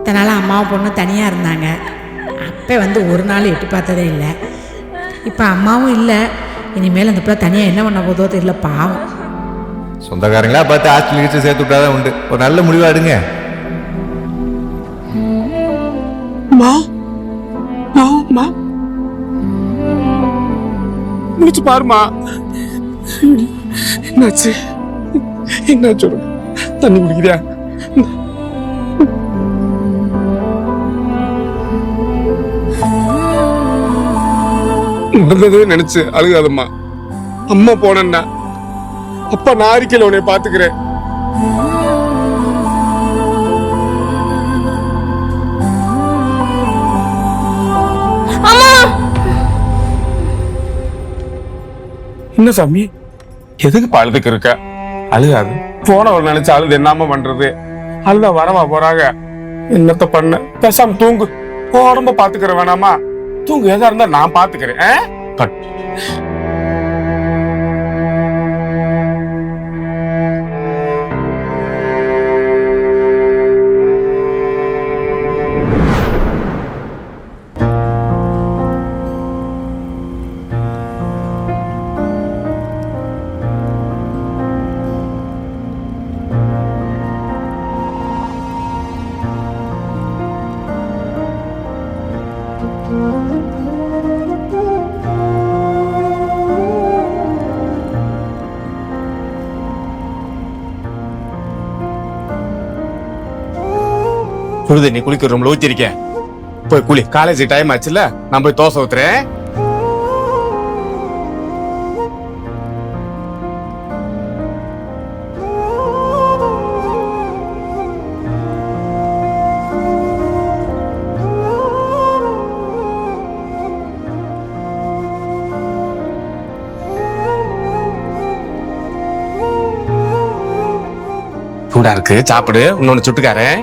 இத்தனை நாள் அம்மாவும் பொண்ணு தனியாக இருந்தாங்க. அப்போ வந்து ஒரு நாள் எட்டி பார்த்ததே இல்லை. இப்போ அம்மாவும் இல்லை. இனிமேல் அந்த பிள்ளை தனியாக என்ன பண்ண போதோ தெரியல, பாவம். சொந்தக்காரங்களா பார்த்து ஹாஸ்டல் கிச்சு சேர்த்து விட்டாதான் உண்டு. ஒரு நல்ல முடிவா எடுங்க. முடிச்சு பாருமா. என்னாச்சு என்ன சொல்லு. தண்ணி குடிக்கிறியா? நடந்ததே நினைச்சு அழுகாதம்மா. அம்மா போனா அப்பா நான் அறிக்கையில உன்னை பாத்துக்கிறேன். என்ன சாமி எதுக்கு அழுதுக்கு இருக்க? அழுகாது. போன ஒரு நினைச்சு அழுது என்னாம பண்றது? அழுதா வரவா போறாங்க? என்னத்த பண்ண? பேசாம தூங்கு. உடம்ப பாத்துக்கிற வேணாமா? தூங்கு. எதா இருந்தா நான் பாத்துக்கிறேன். சுடுது. நீ குளிக்கிற ரூம்ல ஊத்திருக்கேன். போய் குளி. காலேஜ் டைம் ஆச்சுல, நான் போய் தோசை ஊத்துறேன். சூடா இருக்கு, சாப்பிடு. இன்னொன்னு சுட்டுக்காரேன்.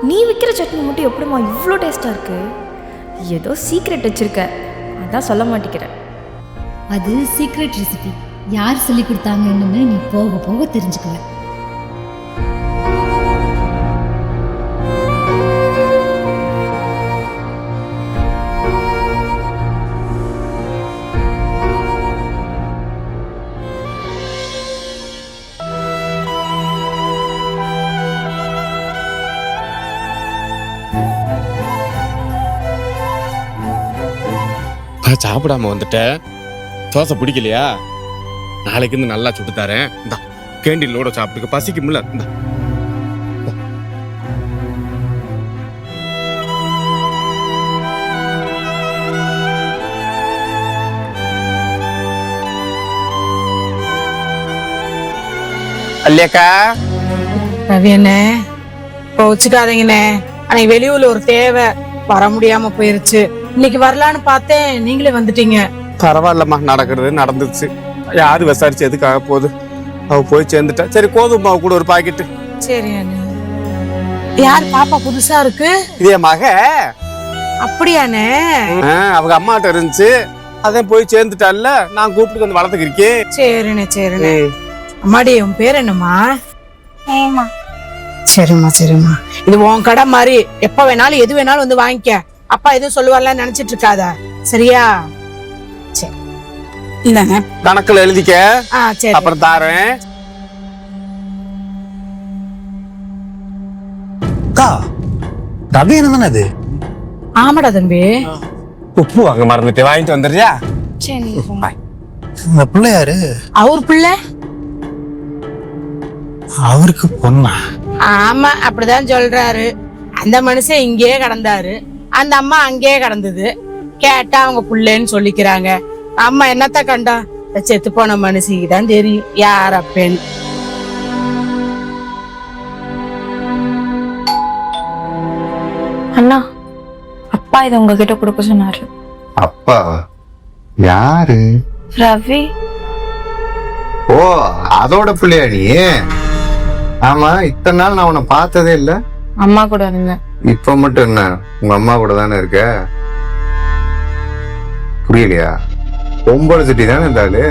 நீ விற்கிற சட்னி மட்டும் எப்படிமா இவ்வளோ டேஸ்ட்டாக இருக்கு? ஏதோ சீக்ரெட் வச்சிருக்க, அதான் சொல்ல மாட்டேங்கிறேன். அது சீக்ரெட் ரெசிபி. யார் சொல்லி கொடுத்தாங்கன்னு நீ போக போக தெரிஞ்சுக்குவ. சாப்பிடாம வந்துட்ட. தோசை பிடிக்கலையா? நாளைக்கு இருந்து நல்லா சுட்டு தரேன். இந்தா கேண்டீன்லோட சாப்பிட்டுக்க. பசிக்கும்ல. இந்தா அல்லையாக்கா. ரவி அண்ணே, கோச்சுக்காதீங்கண்ணே. அன்னைக்கு வெளியூர்ல ஒரு தேவை வர முடியாம போயிருச்சு. இன்னைக்கு வரலான்னு பார்த்தேன், நீங்களே வந்துட்டீங்க. பரவாயில்லம்மா, நடக்கிறது நடந்துச்சு. யாரு விசாரிச்சு எதுக்காக போகுது? அவ போய் சேர்ந்துட்டா. சரி, கோதுமை மாவு கூட ஒரு பாக்கெட்டு. சரி அண்ணே. யார் பாப்பா புதுசா இருக்கு? இதே மக. அப்படியாண்ணே? அவங்க அம்மாட்ட இருந்துச்சு, அதான் போய் சேர்ந்துட்டால. நான் கூப்பிட்டு வந்து வளர்த்துக்கிருக்கேன். சரிண்ணே சரிண்ணே. அம்மாடி, உன் பேர் என்னம்மா? சரிம்மா சரிம்மா. இது உன் கடை மாதிரி எப்ப வேணாலும் எது வேணாலும் வந்து வாங்கிக்க. அப்பா எதுவும் சொல்லுவார்ல நினைச்சிட்டு இருக்காத, சரியா? சரி, இல்லங்க கணக்குல எழுதிக்க. சரி, அப்புறம் தாரேன். ரவி என்ன அது? ஆமாடா தம்பி. உப்பு வாங்க மறந்துட்டு வாங்கிட்டு வந்துடுறியா? சரி. இந்த பிள்ளை யாரு? அவர் பிள்ளை. அவருக்கு பொண்ணா? ஆமா, அப்படிதான் சொல்றாரு. அந்த மனுஷன் இங்கேயே கடந்தாரு, அந்த அம்மா அங்கேயே கடந்தது. கேட்டா அவங்க புள்ளேன்னு சொல்லிக்கிறாங்க. அம்மா என்னத்த கண்டா? செத்து போன மனுஷிக்கு தான் தெரியும் யார் அப்பேன்னு. அண்ணா, அப்பா இதை உங்ககிட்ட கொடுக்க சொன்னாரு. அப்பா யாரு? ரவி. ஓ, அதோட பிள்ளையா நீ? ஆமா, இத்தனை நாள் நான் உன்னை பார்த்ததே இல்ல. அம்மா கூட இருந்தேன். இப்ப மட்டும் என்ன உங்க அம்மா கூட தானே இருக்க? புரியலையா? பொம்பளை சட்டி தானே இந்த ஆளு.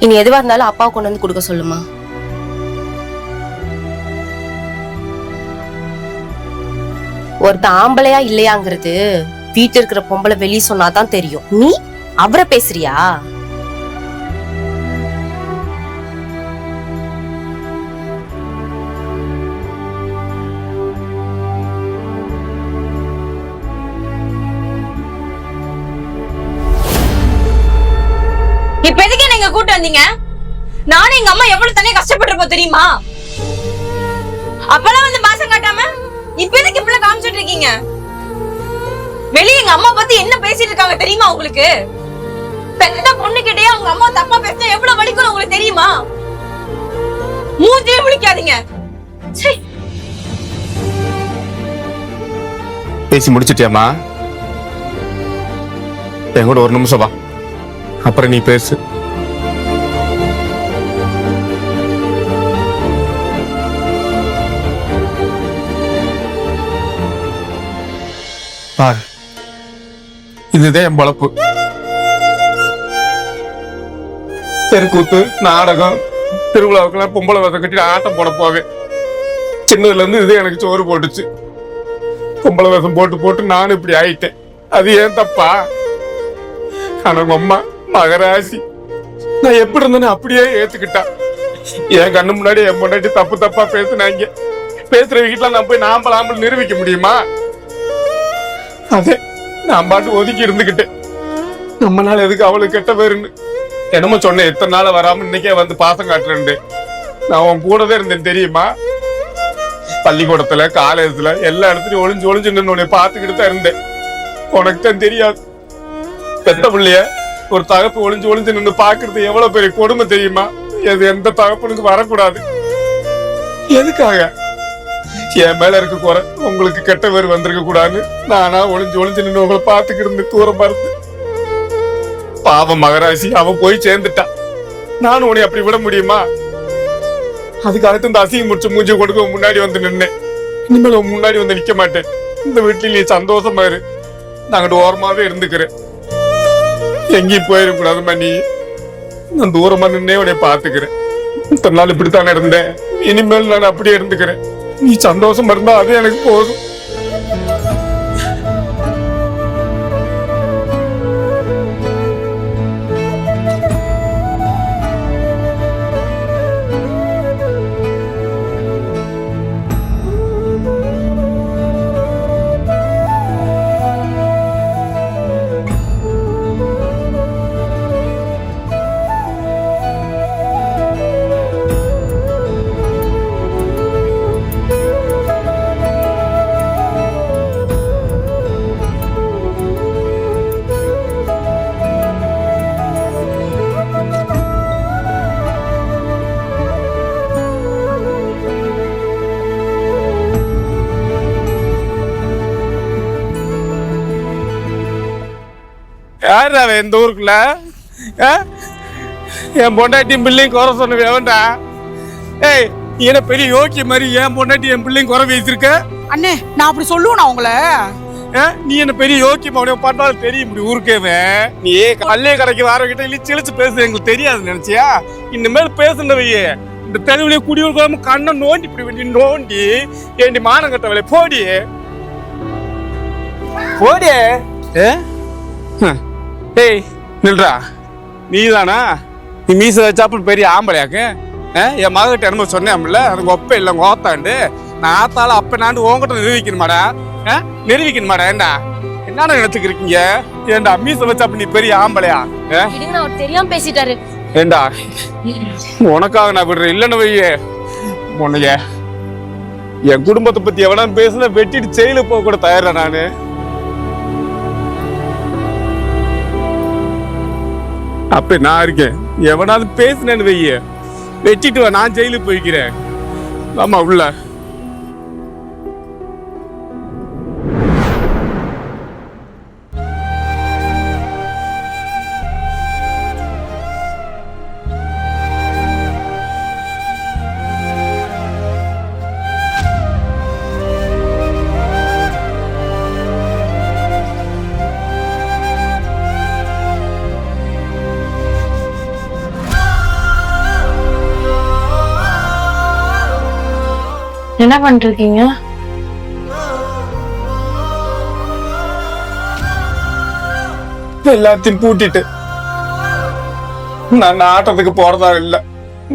இனி எதுவா இருந்தாலும் அப்பாவை கொண்டு வந்து கொடுக்க சொல்லுமா. ஒருத்தன் ஆம்பளையா இல்லையாங்கிறது வீட்டு இருக்கிற பொம்பளை வெளியே சொன்னாதான் தெரியும். நீ அவரை பேசுறியா? இப்ப எதுக்கு நீங்க கூட்டு வந்தீங்க? நானும் எங்க அம்மா எவ்வளவு தனியா கஷ்டப்பட்டிருப்போம் தெரியுமா? அப்பெல்லாம் வந்து பாசம் காட்டாம இப்ப எதுக்கு இப்படி காமிச்சிட்டு இருக்கீங்க? வெளிய எங்க அம்மா பத்தி என்ன பேசிட்டு இருக்காங்க தெரியுமா உங்களுக்கு? பெத்த பொண்ணு கிட்டயே அவங்க அம்மா தப்பா பேசினா எவ்வளவு வலிக்கும் உங்களுக்கு தெரியுமா? மூஞ்சியே விழிக்காதீங்க. பேசி முடிச்சிட்டியாமா? என் கூட ஒரு நிமிஷம் வா, அப்புறம் நீ பேசு. பாரு, இதுதான் என் பொழப்பு. தெருக்கூத்து, நாடகம், திருவிழாவுக்கெல்லாம் பொம்பளை வேஷம் கட்டி ஆட்டம் போட போவேன். சின்னதுல இருந்து இது எனக்கு சோறு போட்டுச்சு. பொம்பளை வேஷம் போட்டு போட்டு நானும் இப்படி ஆயிட்டேன். அது ஏன் தப்பா? ஆனா அம்மா மகராசி நான் எப்படி இருந்தேன்னு அப்படியே ஏத்துக்கிட்டா. என் கண்ணு முன்னாடி என் முன்னாடி தப்பு தப்பா பேசுனாங்க. பேசுற வீட்டுல நான் போய் நாம்பளாமல் நிரூபிக்க முடியுமா? அதே நான் பாட்டு ஒதுக்கி இருந்துகிட்டேன். நம்ம நாள் எதுக்கு அவளுக்கு கெட்ட பேருன்னு என்னமோ சொன்னேன். எத்தனை நாள் வராம இன்னைக்கே வந்து பாசம் காட்டுறேன். நான் உன் கூடதான் இருந்தேன் தெரியுமா? பள்ளிக்கூடத்துல, காலேஜ்ல எல்லா இடத்துலயும் ஒளிஞ்சு ஒளிஞ்சு நின்று பாத்துக்கிட்டு தான் இருந்தேன். உனக்கு தான் தெரியாது. பெத்த பிள்ளைய ஒரு தகப்பு ஒளிஞ்சு ஒளிஞ்சு நின்று பாக்குறது எவ்வளவு பெரிய கொடுமை தெரியுமா? இது எந்த தகப்பனுக்கு வரக்கூடாது. எதுக்காக? என் மேல இருக்க குறை உங்களுக்கு கெட்ட பேர் வந்திருக்க கூடாதுன்னு நானா ஒளிஞ்சு ஒளிஞ்சு நின்று உங்களை பாத்துக்கிட்டு இருந்து தூரம் பார்த்து. பாவம் மகராசி, அவன் போய் சேர்ந்துட்டான். நானும் உன்னை அப்படி விட முடியுமா? அதுக்காகத்தான் இந்த அசிங்க முடிச்சு மூஞ்சி கொடுக்க முன்னாடி வந்து நின்னேன். இனிமேல் உன் முன்னாடி வந்து நிக்க மாட்டேன். இந்த வீட்டுல நீ சந்தோஷமா இரு, நாங்கிட்ட ஓரமாவே இருந்துக்கிறேன். எங்கேயும் போயிடக்கூடாதுமா. நீ நான் தூரமா நின்னே உடைய பாத்துக்கிறேன். இத்தனை நாள் இப்படித்தானே இருந்தேன். இனிமேல் நான் அப்படியே இருந்துக்கிறேன். நீ சந்தோஷமா இருந்தா அது எனக்கு போதும். யார் அவன் இந்த ஊருக்குள்ள? என் பொண்டாட்டியும் பிள்ளையும் குறை சொன்ன வேண்டா. ஏய், நீ என்ன பெரிய யோக்கிய மாதிரி என் பொண்டாட்டி என் பிள்ளையும் குறை வைத்திருக்க? அண்ணே, நான் அப்படி சொல்லுவேன் உங்களை. நீ என்ன பெரிய யோக்கியமா பார்த்தாலும் தெரியும் இப்படி ஊருக்கேவே. நீ கல்லே கடைக்கு வரவங்கிட்ட இழிச்சு இழிச்சு பேசு எங்களுக்கு தெரியாது நினைச்சியா? இனிமேல் பேசுனவையே இந்த தெருவிலே குடியிருக்காம கண்ணை நோண்டி இப்படி வேண்டி நோண்டி ஏண்டி மானம் கட்ட வேலை போடி போடி. ஏய் நில்றா, நீதானா? நீ மீச வச்சாப்புல பெரிய ஆம்பளையாக்கு. என் மகிட்ட என்னமோ சொன்னேன்ல, அதுக்கு ஒப்ப இல்லை ஓத்தாண்டு. நான் ஆத்தால அப்ப நாண்டு உங்ககிட்ட நிரூபிக்கணுமாடா? நிரூபிக்கணுமாடா? ஏண்டா என்ன நினைச்சுக்கிறீங்க? ஏண்டா மீச வச்சாப்ப நீ பெரிய ஆம்பளையா? அவர் தெரியாம பேசிட்டாரு. ஏண்டா உனக்காக நான் விடுறேன். இல்லன்னு வையே உன்னைய என் குடும்பத்தை பத்தி எவனா பேசுனா வெட்டிட்டு செயல போக கூட தயாரா நானு. அப்ப நான் இருக்கேன். எவனாவது பேசுனேன்னு வைய வெட்டிட்டு வா, நான் ஜெயிலுக்கு போய்க்கிறேன். ஆமா உள்ள என்ன பண்ணிருக்கீங்க? எல்லாத்தையும் பூட்டிட்டு நான் ஆட்டத்துக்கு போறதா இல்ல.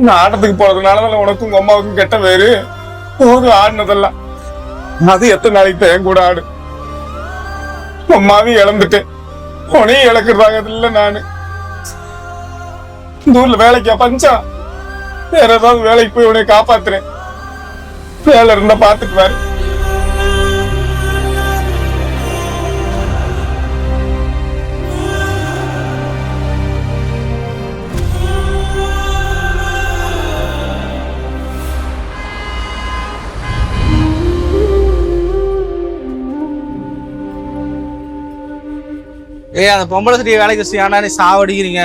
நான் ஆட்டத்துக்கு போறதுனாலதான் உனக்கும் உங்க அம்மாவுக்கும் கெட்ட பேரு. போதும் ஆடினதெல்லாம். அது எத்தனை நாளைக்கு தான் என் கூட ஆடு. அம்மாவையும் இழந்துட்டேன், உனையும் இழக்கிறதாக இல்ல. நானு இந்த ஊர்ல வேலைக்கா பஞ்சா? வேற ஏதாவது வேலைக்கு போய் உன்னை காப்பாத்துறேன். வேலை இருந்தா பாத்துட்டு வாரு. அந்த பொம்பளை சரி வேலைக்கு வச்சு ஏன்னா நீ சாவடிக்கிறீங்க.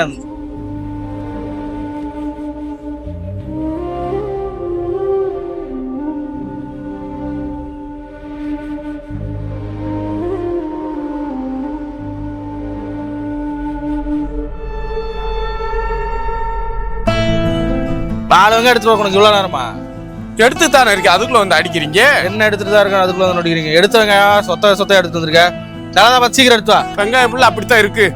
நாலுவங்க எடுத்துட்டு உனக்கு இவ்வளவு நேரமா? எடுத்து தானே இருக்கு, அதுக்குள்ள வந்து அடிக்கிறீங்க. என்ன எடுத்துட்டு தான் இருக்க, அதுக்குள்ள வந்து நடிக்கிறீங்க. எடுத்தவங்க சொத்த எடுத்து வந்திருக்க. நல்லா சீக்கிரம் எடுத்து வா. வெங்காயம் புள்ள அப்படித்தான் இருக்கு.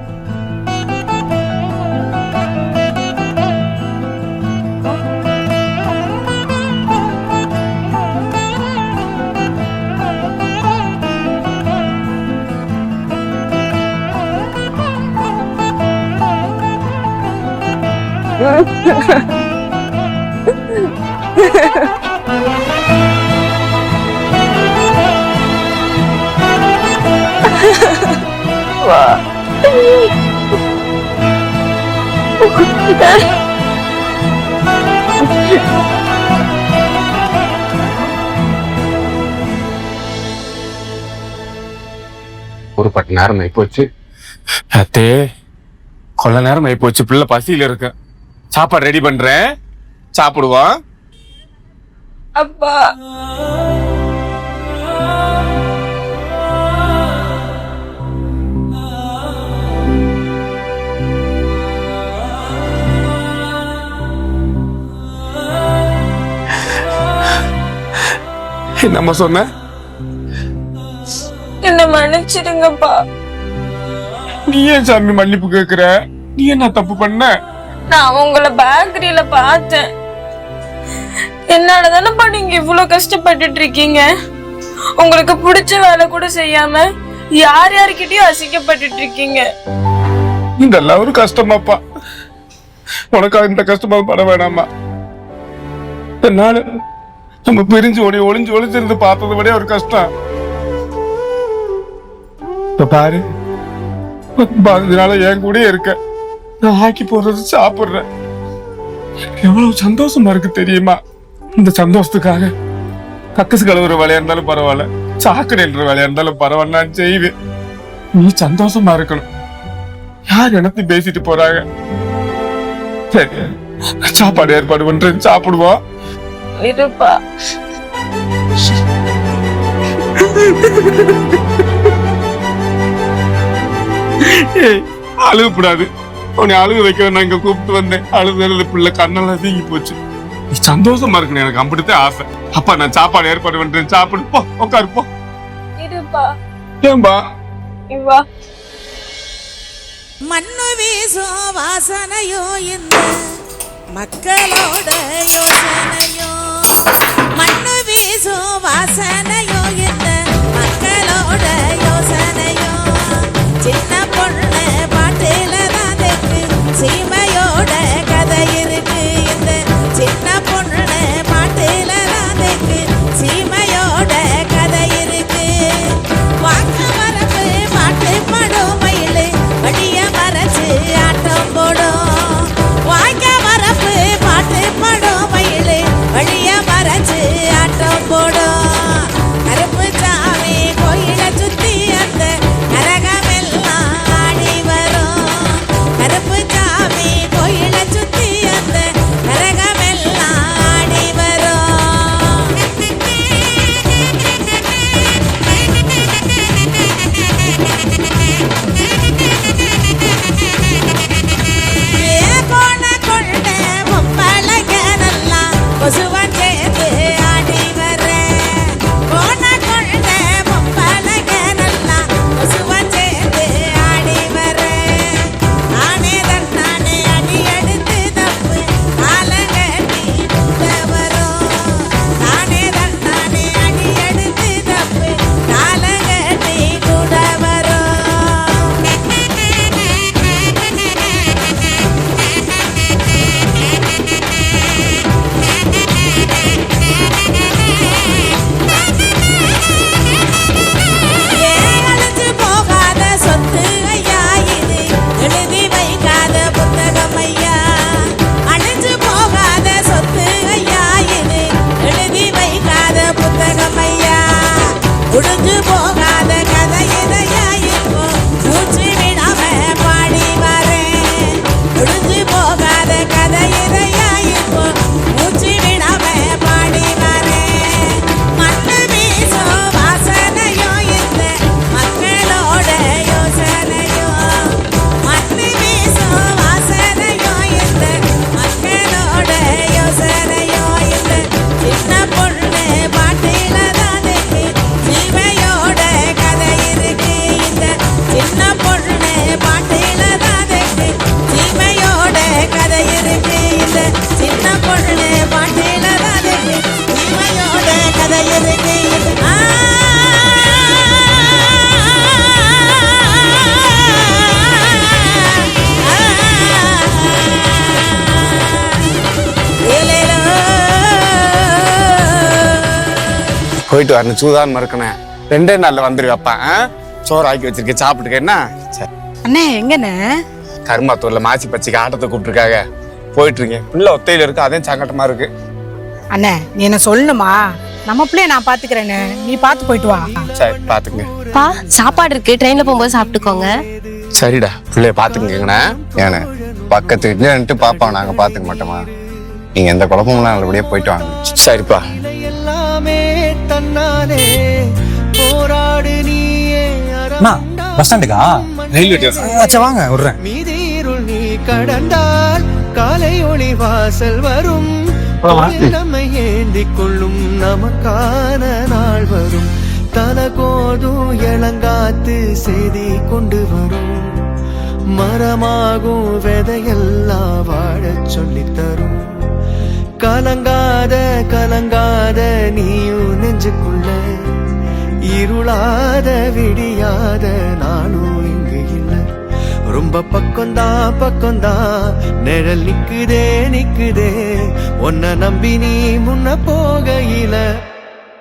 ஒரு பட்டு நேரம் ஆயி போச்சு. அத்தே, கொள்ள நேரம் ஆயி போச்சு. பிள்ளை பசியில இருக்கு. சாப்பாடு ரெடி பண்றேன், சாப்பிடுவான். அப்பா என்னம்மா சொன்ன? என்ன மன்னிச்சிடுங்கப்பா. நீ ஏன் சாமி மன்னிப்பு கேக்குற? நீ என்ன தப்பு பண்ண? நான் உங்களை பேக்கரியில பார்த்தேன். என்னாலதானப்பா நீங்க இவ்வளவு கஷ்டப்பட்டுட்டு இருக்கீங்க. உங்களுக்கு பிடிச்ச வேலை கூட செய்யாம யார்கிட்டயும் அசிங்கப்பட்டுட்டு இருக்கீங்க. இதெல்லாம் ஒரு கஷ்டமாப்பா. உனக்காக இந்த கஷ்டமா பட வேணாமா? என்னால நம்ம பிரிஞ்சு ஒளிஞ்சிருந்து பார்த்ததை விட ஒரு கஷ்டம். இப்ப பாரு, 15 நாளா என் கூட இருக்க. நான் ஆக்கி போடுறது சாப்பிடுறேன். எவ்வளவு சந்தோஷமா இருக்கு தெரியுமா? இந்த சந்தோஷத்துக்காக கக்கசு கழுவுற வேலையா இருந்தாலும் பரவாயில்ல, சாக்கடை என்ற வேலையா இருந்தாலும் பரவாயில்ல, நான் செய்வேன். நீ சந்தோஷமா இருக்கணும். யார் எனத்தி பேசிட்டு போறாங்க? சரி, சாப்பாடு ஏற்பாடு பண்றேன், சாப்பிடுவோம். இருப்பா. அழுகப்படாது. உன்னை அழுக வைக்க நான் இங்க கூப்பிட்டு வந்தேன். அழுது பிள்ளை கண்ணெல்லாம் தீங்கி போச்சு. நீ சந்தோஷமா இருக்கணும், எனக்கு அப்படித்தான் ஆசை. அப்பா நான் சாப்பாடு ஏற்பாடு பண்றேன், சாப்பிடு. போ, உட்காரு போ. இருப்பா. ஏன்பா? இவா. மண்ணு வீசும் வாசனையோ இந்த மக்களோட யோசனையோ. மண்ணு வீசும் வாசனையோ இந்த மக்களோட யோசனையோ. சின்ன பொண்ணு பாட்டில தான் தெற்கு சீமையோட கதை இருக்கு. இந்த சின்ன பொண்ணு பாட்டில தான் தெற்கு சீமையோட கதை இருக்கு. வாக்கு வரப்பு பாட்டு படும் மயிலு வழிய மறைச்சு ஆட்டம் போடும். வாய்க்க வரப்பு பாட்டு படும் மயிலு வழிய மறைச்சு ஆட்டம் போடும். கருப்பு சாமி கோயிலை சுத்தி அந்த கரகமெல்லாம் போயிட்டு வரணும், சூதான் மறுக்கணே. 2 நாள்ல வந்துருவாப்பா. சோறு ஆக்கி வச்சிருக்கேன், சாப்பிட்டுக்க என்ன. சரி. அண்ணே எங்கண்ணே? கருமாத்தூர்ல மாசி பச்சைக்கு ஆட்டத்தை கூப்பிட்டுருக்காங்க, போயிட்டு இருக்கேன். பிள்ளை ஒத்தையில இருக்கு, அதே சங்கட்டமா இருக்கு. அண்ணே நீ என்ன சொல்லணுமா? நம்ம பிள்ளைய நான் பாத்துக்கிறேன்னு, நீ பாத்து போயிட்டு வா. சரி பாத்துங்க. பா சாப்பாடு இருக்கு, ட்ரெயின்ல போகும்போது சாப்பிட்டுக்கோங்க. சரிடா, பிள்ளைய பாத்துக்கங்கண்ணே. ஏண்ணே பக்கத்து வீட்டுல பாப்பா நாங்க பாத்துக்க மாட்டோமா? நீங்க எந்த குழப்பமும் நல்லபடியா போயிட்டு வாங்க. சரிப்பா. எல்லாமே தன்னாலே போராடு நீயே பஸ் ஸ்டாண்டுக்கா? Railway station. அச்சா வாங்க விடுறேன். மீதிருள் நீ கடந்தால் காலை ஒளி வாசல் வரும், நம்மை ஏந்தி கொள்ளும் நமக்கான நாள் வரும். தனகோதும் இளங்காத்து செய்தி கொண்டு வரும், மரமாகும் விதையெல்லாம் வாழச் சொல்லித் தரும். கலங்காத கலங்காத நீயும் நெஞ்சுக்குள்ள, இருளாத விடியாத நானும் இங்கு இல்லை. ரொம்ப பக்கம்தான் நிழல் நிக்குதே நிக்குதே, உன்னை நம்பி நீ முன்ன போகையில